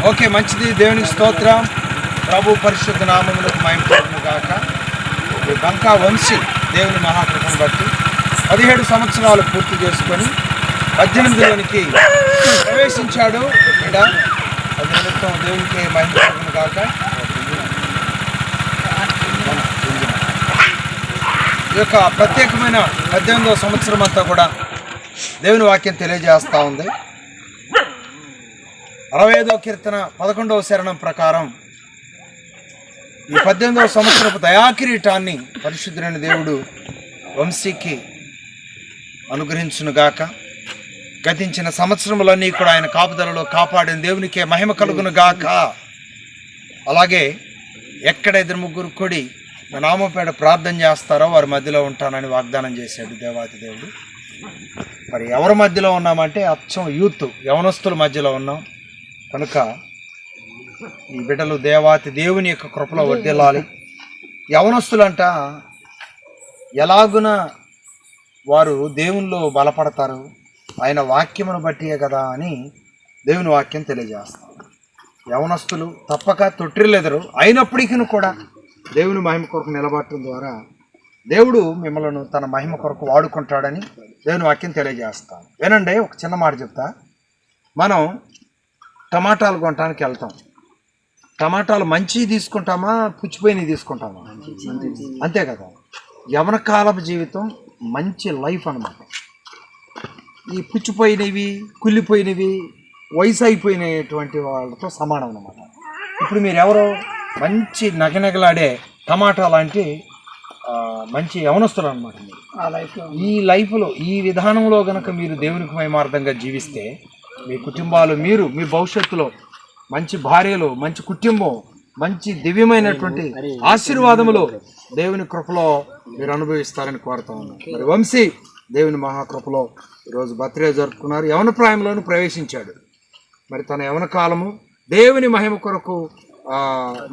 Okay, మంచిది. దేవునికి స్తోత్రం. ప్రభు పరిశుద్ధ నామములకు మహిమ కలుగును గాక. బంకా వంశీ దేవుని మహాకృపను బట్టి 17 సంవత్సరాలు పూర్తి చేసుకొని 18లోనికి ప్రవేశించాడు. అది నిమిత్తం దేవునికి మహిమ కలుగును గాక. ఈ యొక్క ప్రత్యేకమైన 18వ సంవత్సరం అంతా కూడా దేవుని వాక్యం తెలియజేస్తూ ఉంది. 65వ కీర్తన 11వ శరణం ప్రకారం ఈ 18వ సంవత్సరపు దయాకిరీటాన్ని పరిశుద్ధుడైన దేవుడు వంశీకి అనుగ్రహించునుగాక. గతించిన సంవత్సరములన్నీ కూడా ఆయన కాపుదలలో కాపాడిన దేవునికే మహిమ కలుగునుగాక. అలాగే ఎక్కడ 2-3 కూడి నా నామపేట ప్రార్థన చేస్తారో వారి మధ్యలో ఉంటానని వాగ్దానం చేశాడు దేవాతి దేవుడు. మరి ఎవరి మధ్యలో ఉన్నామంటే అచ్చం యూత్ యవనస్తుల మధ్యలో ఉన్నాం కనుక ఈ బిడ్డలు దేవాతి దేవుని యొక్క కృపలో వర్ధిల్లాలి. యవనస్తులంట ఎలాగున వారు దేవునిలో బలపడతారు, ఆయన వాక్యమును బట్టియే కదా అని దేవుని వాక్యం తెలియజేస్తారు. యవనస్తులు తప్పక తొట్టిల్లెదరు, అయినప్పటికీ కూడా దేవుని మహిమ కొరకు నిలబడటం ద్వారా దేవుడు మిమ్మల్ని తన మహిమ కొరకు వాడుకుంటాడని దేవుని వాక్యం తెలియజేస్తాను. వినండి, ఒక చిన్న మాట చెప్తా. మనం టమాటాలు కొనడానికి వెళ్తాం. టమాటాలు మంచివి తీసుకుంటామా, పుచ్చిపోయినవి తీసుకుంటామా? అంతే కదా. యవన కాలపు జీవితం మంచి లైఫ్ అన్నమాట. ఈ పుచ్చిపోయినవి, కుళ్ళిపోయినవి, వయసు అయిపోయినటువంటి వాళ్ళతో సమానం అన్నమాట. ఇప్పుడు మీరు ఎవరో మంచి నగనగలాడే టమాటా లాంటి మంచి యవనస్తులు అనమాట. ఈ లైఫ్లో ఈ విధానంలో కనుక మీరు దేవునికి మహిమార్థంగా జీవిస్తే మీ కుటుంబాలు, మీరు మీ భవిష్యత్తులో మంచి భార్యలు, మంచి కుటుంబం, మంచి దివ్యమైనటువంటి ఆశీర్వాదములు దేవుని కృపలో మీరు అనుభవిస్తారని కోరుతా ఉన్నాను. మరి వంశీ దేవుని మహాకృపలో ఈరోజు బర్త్డే జరుపుకున్నారు. యవన ప్రాయంలోనూ ప్రవేశించాడు. మరి తన యవన కాలము దేవుని మహిమ కొరకు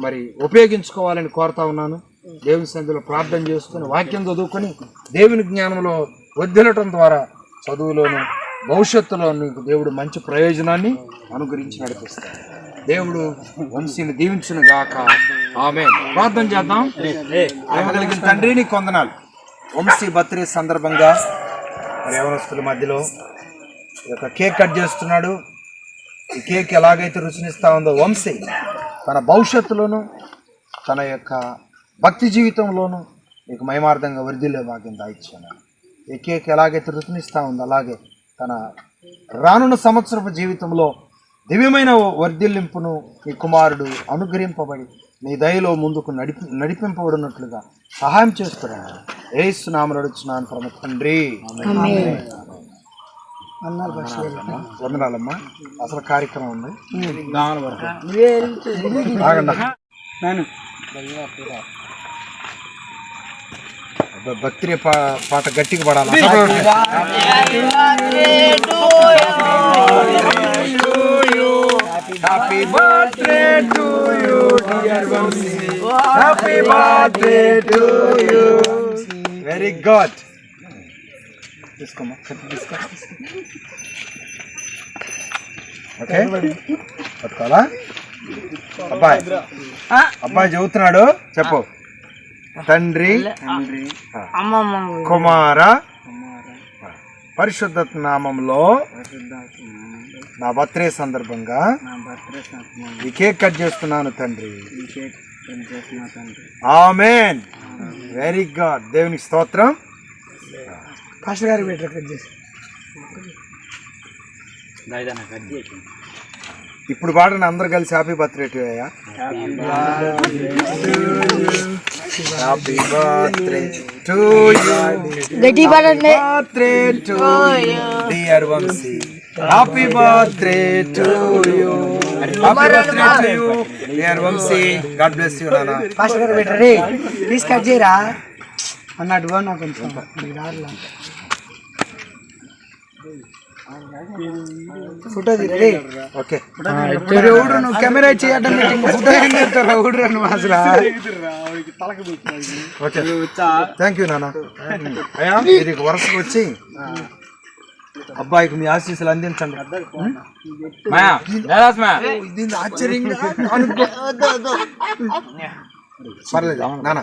మరి ఉపయోగించుకోవాలని కోరుతా ఉన్నాను. దేవుని సన్నిధిలో ప్రార్థన చేసుకుని వాక్యం చదువుకొని దేవుని జ్ఞానంలో వర్ధిల్లటం ద్వారా చదువులోను భవిష్యత్తులో నీకు దేవుడు మంచి ప్రయోజనాన్ని అనుగ్రహించి నడిపిస్తాడు. దేవుడు వంశీని దీవించును గాక. ఆమేన్. ప్రార్థన చేద్దాం. కలిగిన తండ్రి నీకు వందనాలు. వంశీ బర్త్డే సందర్భంగా యవనస్తుల మధ్యలో ఒక కేక్ కట్ చేస్తున్నాడు. ఈ కేక్ ఎలాగైతే రుచినిస్తా ఉందో వంశీ తన భవిష్యత్తులోను తన యొక్క భక్తి జీవితంలోనూ నీకు మహిమార్థంగా వర్ధిల్లే భాగ్యం దాయిచ్చాను. ఈ కేక్ ఎలాగైతే రుచినిస్తూ ఉందో అలాగే తన రానున్న సంవత్సరపు జీవితంలో దివ్యమైన వర్ధిల్లింపును నీ కుమారుడు అనుగ్రహింపబడి నీ దయలో ముందుకు నడిపింపబడినట్లుగా సహాయం చేస్తున్నాను. యేసు నామములో అడుగుచున్నాను పరమ తండ్రి. వందనాలమ్మా. అసలు కార్యక్రమం ఉంది. భక్తి పాట గట్టిగా పడాలి. Happy birthday to you dear Vamshi, happy birthday to you. Very good. తీసుకోమ్మా, తీసుకో. ఓకే, పట్టుకోవాలా? అబ్బాయి చదువుతున్నాడు. చెప్పు. తండ్రి, కుమార, పరిశుద్ధ నామంలో నా బర్త్డే సందర్భంగా ఈ కేక్ కట్ చేస్తున్నాను తండ్రి. ఆమేన్. Very good. దేవునికి స్తోత్రం. పాస్టర్ గారు బెటర్ కట్ చేసి ఇప్పుడు పాడండి అందరు కలిసి. Happy birthday to you. Happy birthday to you. గట్టి పాడండి. Birthday to you dear Vamshi. Happy birthday to you. Happy birthday to you dear Vamshi. God bless you నాన్న. పాస్టర్ గారు బెటర్ రే ప్లీజ్ కట్ చేయరా అన్నట్టుగా నాకు కొంచెం ఫోటో రెడీ ఓకే ఎవడు నువ్వు కెమెరా చేయడం ఫోటో ఏం చేస్తారా ఊడు నువ్వు అసలు ఓకే థ్యాంక్ యూ నాన్న అయ్యా ఇది వరుసకు వచ్చి అబ్బాయికి మీ ఆశీస్సులు అందించండి ఇది ఆశ్చర్యంగా పర్లేదు నాన్న